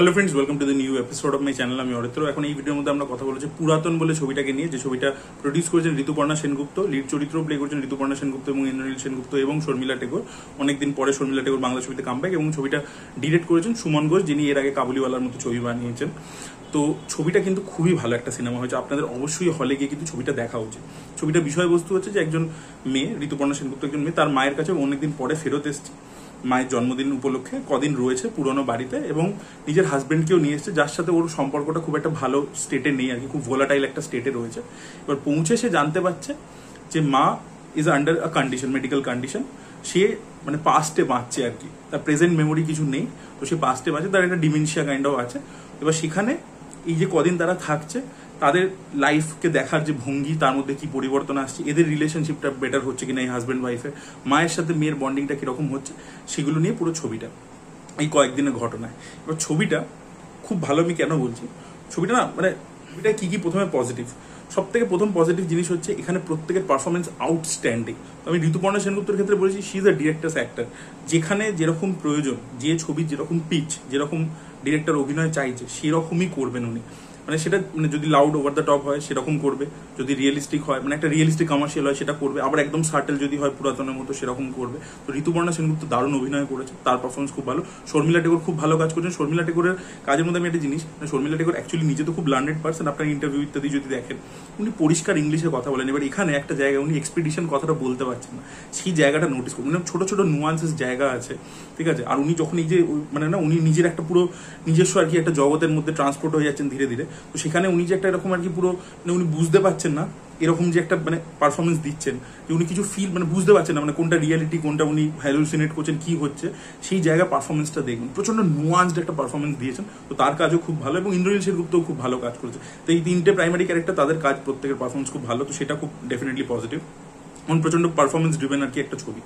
Hello friends, welcome to the new episode of my channel. আমি অরিত্র। এখন এই ভিডিওর মধ্যে আমরা কথা বলেছি পুরাতন বলে ছবিটাকে নিয়ে, যে ছবিটা প্রডিউস করেছেন ঋতুপর্ণা সেনগুপ্ত, লিড চরিত্র প্লে করেছেন ঋতুপর্ণা সেনগুপ্ত এবং ইন্দ্রনীল সেনগুপ্ত এবং শর্মিলা টেগোর। অনেকদিন পরে শর্মিলা টেগোর বাংলা ছবিতে কামব্যাক, এবং ছবিটা ডিরেক্ট করেছেন সুমন ঘোষ, যিনি এর আগে কাবুলিওয়ালার মতো ছবি বানিয়েছেন। তো ছবিটা কিন্তু খুবই ভালো একটা সিনেমা হয়েছে, আপনাদের অবশ্যই হলে গিয়ে কিন্তু ছবিটা দেখা উচিত। ছবিটার বিষয়বস্তু হচ্ছে যে একজন মেয়ে, ঋতুপর্ণা সেনগুপ্ত একজন মেয়ে, তার মায়ের কাছে অনেকদিন পরে ফেরত এসছে মায়ের জন্মদিন উপলক্ষে। কদিন রয়েছে পুরনো বাড়িতে এবং নিজের হাজবেন্ডকেও নিয়ে এসছে, যার সাথে ওর সম্পর্কটা খুব একটা ভালো স্টেটে নেই আর কি, খুব ভোলাটাইল একটা স্টেটে রয়েছে। এবার পৌঁছে সে জানতে পারছে যে মা is under a condition, medical condition. সে মানে পাস্টে বাঁচছে আর কি, তার প্রেজেন্ট মেমোরি কিছু নেই, তো সে পাস্টে বাঁচে, তার একটা ডিমেনশিয়া কাইন্ড অফ আছে। এবার সেখানে এই যে কদিন তারা থাকছে, তাদের লাইফকে দেখার যে ভঙ্গি, তার মধ্যে কি পরিবর্তন আসছে, এদের রিলেশনশিপটা বেটার হচ্ছে কিনা এই হাজব্যান্ড ওয়াইফের, মায়ের সাথে মেয়ের বন্ডিংটা কিরকম হচ্ছে, সেগুলো নিয়ে পুরো ছবিটা, এই কয়েকদিনের ঘটনায়। এবার ছবিটা খুব ভালো। আমি কেন বলছি ছবিটা না, মানে ছবিটা কি কি প্রথমে পজিটিভ, সব থেকে প্রথম পজিটিভ জিনিস হচ্ছে এখানে প্রত্যেকের পারফরমেন্স আউটস্ট্যান্ডিং। আমি ঋতুপর্ণা সেনগুপ্তর ক্ষেত্রে বলেছি, she is a directors actor. যেখানে যেরকম প্রয়োজন, যে ছবির যেরকম পিচ, যেরকম ডিরেক্টর অভিনয় চাইছে সেরকমই করবেন উনি। মানে সেটা মানে যদি লাউড ওভার দ্য টপ হয় সেরকম করবে, যদি রিয়েলিস্টিক হয় মানে একটা রিয়েলিস্টিক কমার্শিয়াল হয় সেটা করবে, আবার একদম সার্টেল যদি হয় পুরাতনের মতো সেরকম করবে। তো ঋতুপর্ণা সেনগুপ্ত দারুণ অভিনয় করেছে, তার পারফরমেন্স খুব ভালো। শর্মিলা টেগোর খুব ভালো কাজ করেছেন। শর্মিলা টেগোরের কাজের মধ্যে আমি একটা জিনিস, শর্মিলা টেগোর অ্যাকচুয়ালি নিজে তো খুব লার্নেড পার্সন, আপনার ইন্টারভিউ ইত্যাদি যদি দেখেন উনি পরিষ্কার ইংলিশে কথা বলেন। এবার এখানে একটা জায়গায় উনি এক্সপিডিশন কথাটা বলতে পারছেন না, সেই জায়গাটা নোটিস করুন। মানে ছোট ছোট নুয়ান্সেস জায়গা আছে, ঠিক আছে। আর উনি যখন এই যে মানে না, উনি নিজের একটা পুরো নিজস্ব আর কি একটা জগতের মধ্যে ট্রান্সপোর্ট হয়ে যাচ্ছেন ধীরে ধীরে। তো সেখানে উনি যে একটা এরকম আর কি পুরো মানে উনি বুঝতে পারছেন না এরকম যে একটা মানে পারফরমেন্স দিচ্ছেন, যে উনি কিছু ফিল মানে বুঝতে পারছেন না, মানে কোনটা রিয়ালিটি কোনটা উনি হ্যালুসিনেট করছেন, কি হচ্ছে সেই জায়গায় পারফরমেন্সটা দেখুন। প্রচন্ড নুয়ান্সড একটা পারফরমেন্স দিয়েছেন, তো তার কাজও খুব ভালো এবং ইন্দ্রনীল সেনগুপ্তও খুব ভালো কাজ করেছে। তো এই তিনটে প্রাইমারি ক্যারেক্টার, তাদের কাজ প্রত্যেকের পারফরমেন্স খুব ভালো, তো সেটা খুব ডেফিনেটলি পজিটিভ। এখন প্রচন্ড পারফরমেন্স ড্রিভেন আর কি একটা ছবি।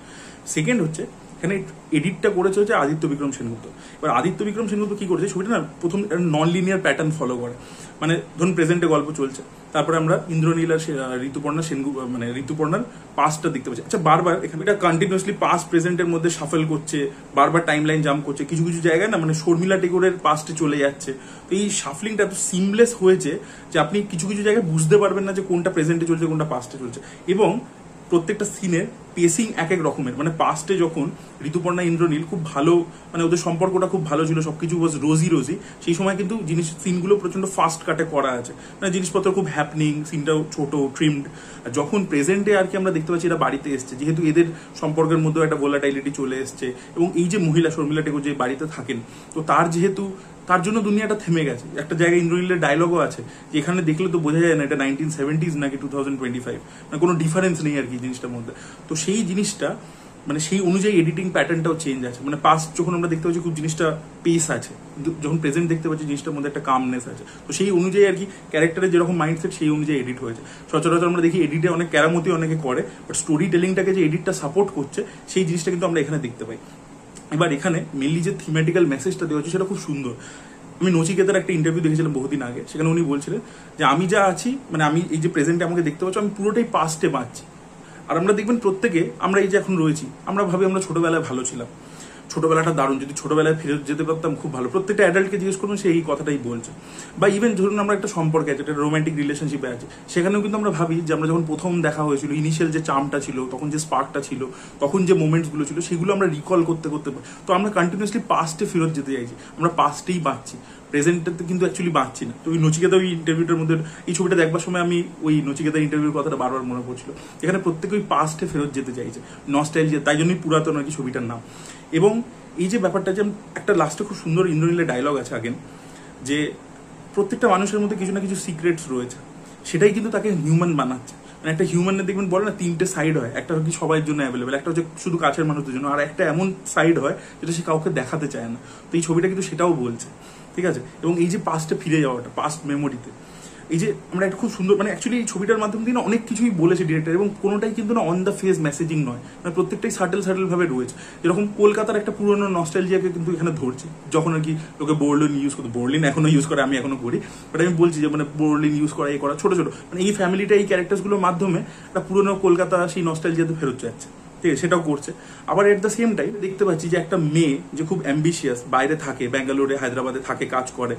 সেকেন্ড হচ্ছে এখানে এডিটটা করেছে হচ্ছে আদিত্য বিক্রম সেনগুপ্ত। এবার আদিত্য বিক্রম সেনগুপ্ত কি করেছে, ছবিটা না প্রথম নন লিনিয়ার প্যাটার্ন ফলো করে। মানে ধরুন প্রেজেন্টে গল্প চলছে, তারপরে আমরা ইন্দ্রনীল আর ঋতুপর্ণা সেনগুপ্ত মানে ঋতুপর্ণার পাস্টটা দেখতে পাচ্ছি। আচ্ছা, বারবার এখানে এটা কন্টিনিউসলি পাস্ট প্রেজেন্টের মধ্যে সাফল করছে, বারবার টাইম লাইন জাম্প করছে, কিছু কিছু জায়গায় না মানে শর্মিলা টেগোরের পাস্টে চলে যাচ্ছে। তো এই সাফলিংটা এত সিমলেস হয়েছে যে আপনি কিছু কিছু জায়গায় বুঝতে পারবেন না যে কোনটা প্রেজেন্টে চলছে কোনটা পাস্টে চলছে। এবং প্রত্যেকটা সিনের পেসিং এক এক রকমের। মানে পাস্টে যখন ঋতুপর্ণা ইন্দ্রনীল খুব ভালো, মানে ওদের সম্পর্কটা খুব ভালো ছিল, সবকিছু ওয়াজ রোজি রোজি, সেই সময় কিন্তু সিনগুলো প্রচন্ড ফাস্ট কাটে করা আছে, মানে জিনিসপত্র খুব হ্যাপনিং, সিনটাও ছোট ট্রিমড। যখন প্রেজেন্টে আর কি আমরা দেখতে পাচ্ছি এরা বাড়িতে এসছে, যেহেতু এদের সম্পর্কের মধ্যেও একটা ভোলাটাইলিটি চলে এসছে, এবং এই যে মহিলা শর্মিলা টেগোর যে বাড়িতে থাকেন, তো তার যেহেতু তার জন্য দুনিয়াটা থেমে গেছে। একটা জায়গায় ইন্দ্রনীলের ডায়লগও আছে যে এখানে দেখলে তো বোঝা যায় না এটা 1970s নাকি 2025, মানে কোনো ডিফারেন্স নেই আর কি জিনিসটার মধ্যে। তো সেই জিনিসটা মানে সেই অনুযায়ী এডিটিং প্যাটার্নটাও চেঞ্জ আছে। মানে পাস্ট যখন আমরা দেখতে পাচ্ছি খুব জিনিসটা পেস আছে, কিন্তু যখন প্রেজেন্ট দেখতে পাচ্ছি জিনিসটার মধ্যে একটা কামনেস আছে। তো সেই অনুযায়ী আর কি ক্যারেক্টারের যেরকম মাইন্ডসেট সেই অনুযায়ী এডিট হয়েছে। সচরাচর আমরা দেখি এডিটে অনেক কেরামতি অনেকে করে, বাট স্টোরি টেলিংটাকে যে এডিটটা সাপোর্ট করছে সেই জিনিসটা কিন্তু আমরা এখানে দেখতে পাই। এবার এখানে মেনলি যে থিমেটিক্যাল মেসেজটা দেওয়া হচ্ছে সেটা খুব সুন্দর। আমি নচিকেতার একটা ইন্টারভিউ দেখেছিলাম বহুদিন আগে, সেখানে উনি বলছিলেন যে আমি যা আছি, মানে আমি এই যে প্রেজেন্টে আমাকে দেখতে পাচ্ছি, আমি পুরোটাই পাস্টে বাঁচছি। আর আমরা দেখবেন প্রত্যেকে আমরা এই যে এখন রয়েছি, আমরা ভাবি আমরা ছোটবেলায় ভালো ছিলাম, ছোটবেলাটা দারুণ, যদি ছোটবেলায় ফিরে যেতে পারতাম খুব ভালো। প্রত্যেকটা অ্যাডাল্টকে জিজ্ঞেস করুন, সে এই কথাটাই বলছে। বা ইভেন ধরুন আমরা একটা সম্পর্কে আছে, একটা রোমান্টিক রিলেশনশিপে আছে, সেখানেও কিন্তু আমরা ভাবি যে আমরা যখন প্রথম দেখা হয়েছিল, ইনিশিয়াল যে চার্মটা ছিল, তখন যে স্পার্কটা ছিল, তখন যে মোমেন্টসগুলো ছিল, সেগুলো আমরা রিকল করতে করতে, তো আমরা কন্টিনিউসলি পাস্টে ফেরত যেতে চাইছি, আমরা পাস্টেই বাঁচছি, প্রেজেন্টটাতে কিন্তু অ্যাকচুয়ালি বাঁচছি না। তো ওই নচিকেতা ওই ইন্টারভিউটার মধ্যে, এই ছবিটা দেখবার সময় আমি ওই নচিকেতার ইন্টারভিউর কথাটা বারবার মনে পড়ছিল। এখানে প্রত্যেকে ওই পাস্টে ফেরত যেতে চাইছে, নস্টাইলজিয়া, তাই জন্যই পুরাতন আর কি ছবিটার নাম। এবং এই যে ব্যাপারটা, যে একটা লাস্টে খুব সুন্দর ইন্দ্রনীলের ডায়লগ আছে আগেন, যে প্রত্যেকটা মানুষের মধ্যে কিছু না কিছু সিক্রেটস রয়েছে, সেটাই কিন্তু তাকে হিউম্যান বানাচ্ছে। মানে একটা হিউম্যানের দেখবেন বলে না তিনটে সাইড হয়, একটা হচ্ছে সবার জন্য অ্যাভেলেবেল, একটা হচ্ছে শুধু কাছের মানুষদের জন্য, আর একটা এমন সাইড হয় যেটা সে কাউকে দেখাতে চায় না। তো এই ছবিটা কিন্তু সেটাও বলছে, ঠিক আছে। এবং এই যে পাস্টে ফিরে যাওয়াটা, পাস্ট মেমোরিতে, এই যে আমরা একটা খুব সুন্দর, মানে অ্যাকচুয়ালি এই ছবিটার মাধ্যমে দিয়ে না অনেক কিছুই বলেছে ডিরেক্টর, এবং কোনোটাই কিন্তু না অন দ্য ফেস মেসেজিং নয়, মানে প্রত্যেকটাই সাটেল ভাবে রয়েছে। যেরকম কলকাতার একটা পুরোনো নস্টালজিয়াকে কিন্তু এখানে ধরছে, যখন আর কি লোকে বোর্লিন ইউজ করতো, বোর্লিন এখনো ইউজ করে, আমি এখনো করি, বাট আমি বলছি যে মানে বোর্লিন ইউজ করা, এই করা ছোট ছোট, মানে এই ফ্যামিলিটা এই ক্যারেক্টারসগুলোর মাধ্যমে একটা পুরোনো কলকাতা সেই নস্টালজিয়াতে ফেরত যাচ্ছে। ঠিক আছে, সেটাও করছে। আবার এট দ্য সেম টাইম দেখতে পাচ্ছি যে একটা মেয়ে যে খুব অ্যাম্বিশিয়াস, বাইরে থাকে, ব্যাঙ্গালোরে হায়দ্রাবাদে থাকে, কাজ করে,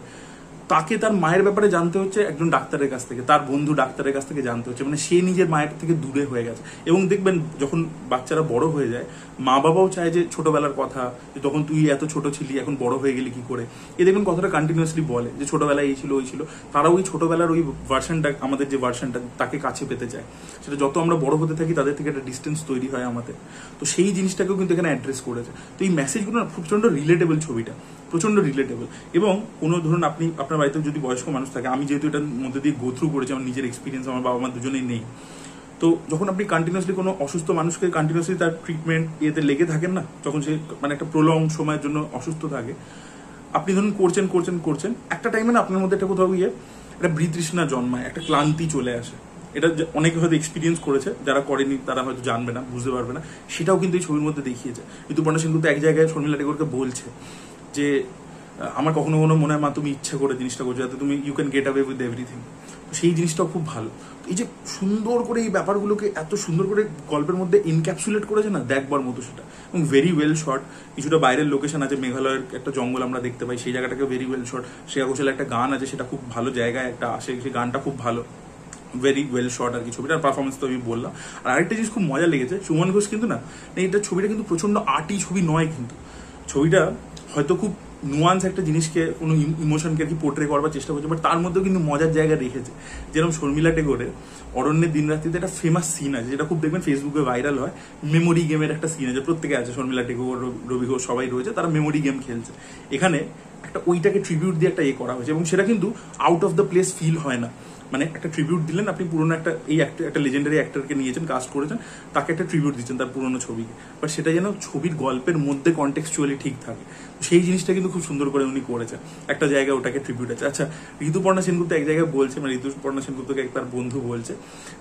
তাকে তার মায়ের ব্যাপারে জানতে হচ্ছে একজন ডাক্তারের কাছ থেকে, তার বন্ধু ডাক্তারের কাছ থেকে জানতে হচ্ছে, মানে সে নিজের মায়ের থেকে দূরে হয়ে গেছে। এবং দেখবেন যখন বাচ্চারা বড় হয়ে যায়, মা বাবাও চায় যে ছোটবেলার কথা, যে তখন তুই এত ছোট ছিলি, এখন বড় হয়ে গেলি কি করে। এ দেখবেন কথাটা কন্টিনিউয়াসলি বলে যে ছোটবেলায় এই ছিল ওই ছিল। তারা ওই ছোটবেলার ওই ভার্সনটা, আমাদের যে ভার্সনটা, তাকে কাছে পেতে চায়। সেটা যত আমরা বড় হতে থাকি তাদের থেকে একটা ডিস্টেন্স তৈরি হয় আমাদের। তো সেই জিনিসটাকেও কিন্তু এখানে অ্যাড্রেস করেছে। তো এই মেসেজগুলো না প্রচন্ড রিলেটেবল, ছবিটা প্রচন্ড রিলেটেবল। এবং কোনো ধরুন আপনি আপনার বাড়িতে যদি বয়স্ক মানুষ থাকে, আমি যেহেতু এটার মধ্যে দিয়ে গো থ্রু করেছি, আমার নিজের এক্সপিরিয়েন্স, আমার বাবা মা দুজনেই নেই, তো যখন আপনি কন্টিনিউয়াসলি কোনো অসুস্থ মানুষকে কন্টিনিউয়াসলি তার ট্রিটমেন্ট ইয়েতে লেগে থাকেন না, যখন সে মানে একটা প্রলং সময়ের জন্য অসুস্থ থাকে, আপনি ধরুন করছেন একটা টাইমে না আপনার মধ্যে একটা কোথাও গিয়ে একটা বৃতৃষ্ণা জন্মায়, একটা ক্লান্তি চলে আসে। এটা অনেকে হয়তো এক্সপিরিয়েন্স করেছে, যারা করেনি তারা হয়তো জানবে না, বুঝতে পারবে না। সেটাও কিন্তু এই ছবির মধ্যে দেখিয়েছে। ঋতুপর্ণা সেনগুপ্ত এক জায়গায় শর্মিলা টেগোরকে বলছে যে আমার কখনো কখনো মনে হয় মা তুমি ইচ্ছা করে জিনিসটা করছো, যাতে তুমি you can get away with everything. সেই জিনিসটাও খুব ভালো। এই যে সুন্দর করে এই ব্যাপারগুলোকে এত সুন্দর করে গল্পের মধ্যে ইনক্যাপসুলেট করেছে না, দেখবার মতো সেটা। এবং ভেরি ওয়েল শট। কিছুটা বাইরের লোকেশন আছে, মেঘালয়ের একটা জঙ্গল আমরা দেখতে পাই, সেই জায়গাটাকে very well shot. Shreya Ghoshal একটা গান আছে, সেটা খুব ভালো জায়গায় একটা আসে, সেই গানটা খুব ভালো, ভেরি ওয়েল শট আর কি। ছবিটার পারফরমেন্স তো আমি বললাম। আর আরেকটা জিনিস খুব মজা লেগেছে, সুমন ঘোষ কিন্তু না, এটা ছবিটা কিন্তু প্রচন্ড আর্টি ছবি নয়, কিন্তু ছবিটা হয়তো খুব নুয়ান্স একটা জিনিসকে, কোনো ইমোশনকে আর কি পোর্ট্রে করবার চেষ্টা করছে, বাট তার মধ্যেও কিন্তু মজার জায়গা রেখেছে। যেরকম শর্মিলা টেগোরের অরণ্যের দিন রাত্রিতে একটা ফেমাস সিন আছে, যেটা খুব দেখবেন ফেসবুকে ভাইরাল হয়। মেমোরি গেমের একটা সিন আছে, প্রত্যেকে আছে, শর্মিলা টেগোর, রবি ঘোষ সবাই রয়েছে, তারা মেমোরি গেম খেলছে। এখানে একটা ওইটাকে ট্রিবিউট দিয়ে একটা করা হয়েছে, এবং সেটা কিন্তু out of the place feel হয় না। মানে একটা ট্রিবিউট দিলেন আপনি, পুরোনো একটা লেজেন্ডারি অ্যাক্টরকে নিয়েছেন, কাস্ট করেছেন, তাকে একটা ট্রিবিউট দিচ্ছেন তার পুরোনো ছবিকে, বাট সেটা যেন ছবির গল্পের মধ্যে কন্টেক্সচুয়ালি ঠিক থাকে। সেই জিনিসটা কিন্তু খুব সুন্দর করে উনি করেছেন। একটা জায়গায় ওটাকে ট্রিবিউট আছে। আচ্ছা, ঋতুপর্ণা সেনগুপ্ত এক জায়গায় বলছে, মানে ঋতুপর্ণা সেনগুপ্তকে তার বন্ধু বলছে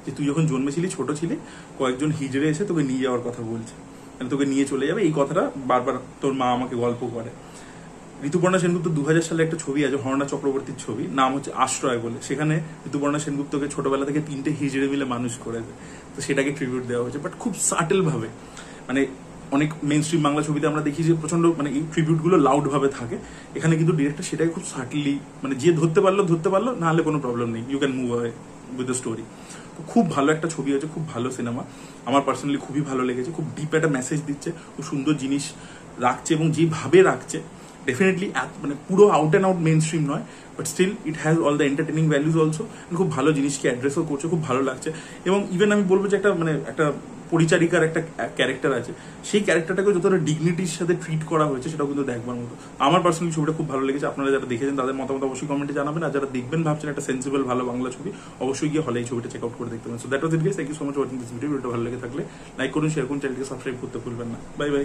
যে তুই যখন জন্মেছিলি, ছোট ছিলি, কয়েকজন হিজড়ে এসে তোকে নিয়ে যাওয়ার কথা বলছে, মানে তোকে নিয়ে চলে যাবে, এই কথাটা বারবার তোর মা আমাকে গল্প করে। ঋতুপর্ণা সেনগুপ্ত 2000 সালে একটা ছবি আছে, হর্ণা চক্রবর্তীর ছবি, নাম হচ্ছে আশ্রয় বলে। সেখানে ঋতুপর্ণা সেনগুপ্তকে ছোটবেলা থেকে 3টে হিজড়ে মিলে মানুষ করেছে, তো সেটাকে ট্রিবিউট দেওয়া হয়েছে, বাট খুব সাটেল ভাবে। মানে অনেক মেইন স্ট্রিম বাংলা ছবিতে আমরা দেখি যে প্রচন্ড মানে এই ট্রিবিউট গুলো লাউড ভাবে থাকে, এখানে কিন্তু ডিরেক্টর সেটাকে খুব সাটলি, মানে যে ধরতে পারলো, না হলে কোনো প্রবলেম নেই, you can move away with the story. তো খুব ভালো একটা ছবি আছে, খুব ভালো সিনেমা, আমার পার্সোনালি খুবই ভালো লেগেছে। খুব ডিপ একটা মেসেজ দিচ্ছে, খুব সুন্দর জিনিস রাখছে, এবং যেভাবে রাখছে ডেফিনেটলি মানে পুরো out and out mainstream নয়, but still it has all the entertaining values also. খুব ভালো জিনিসকে অ্যাড্রেসও করছে, খুব ভালো লাগছে। এবং ইভেন আমি বলবো যে একটা পরিচারিকার একটা ক্যারেক্টার আছে, সেই ক্যারেক্টারটাকে যতটা ডিগনিটির সাথে ট্রিট করা হয়েছে, সেটাও কিন্তু দেখবার মতো। আমার পার্সোনালি ছবিটা খুব ভালো লেগেছে। আপনারা যারা দেখেছেন তাদের মতামত অবশ্যই কমেন্টে জানাবেন, আর যারা দেখবেন ভাবছেন একটা সেন্সিবল ভালো বাংলা ছবি, অবশ্যই গিয়ে হলে এই ছবিটা চেক আউট করে দেখতে পারেন। So that was it guys, thank you so much watching this video. ভালো লেগে থাকলে লাইক করুন, শেয়ার করুন, চ্যানেলকে সাবস্ক্রাইব করতে ভুলবেন না। Bye bye.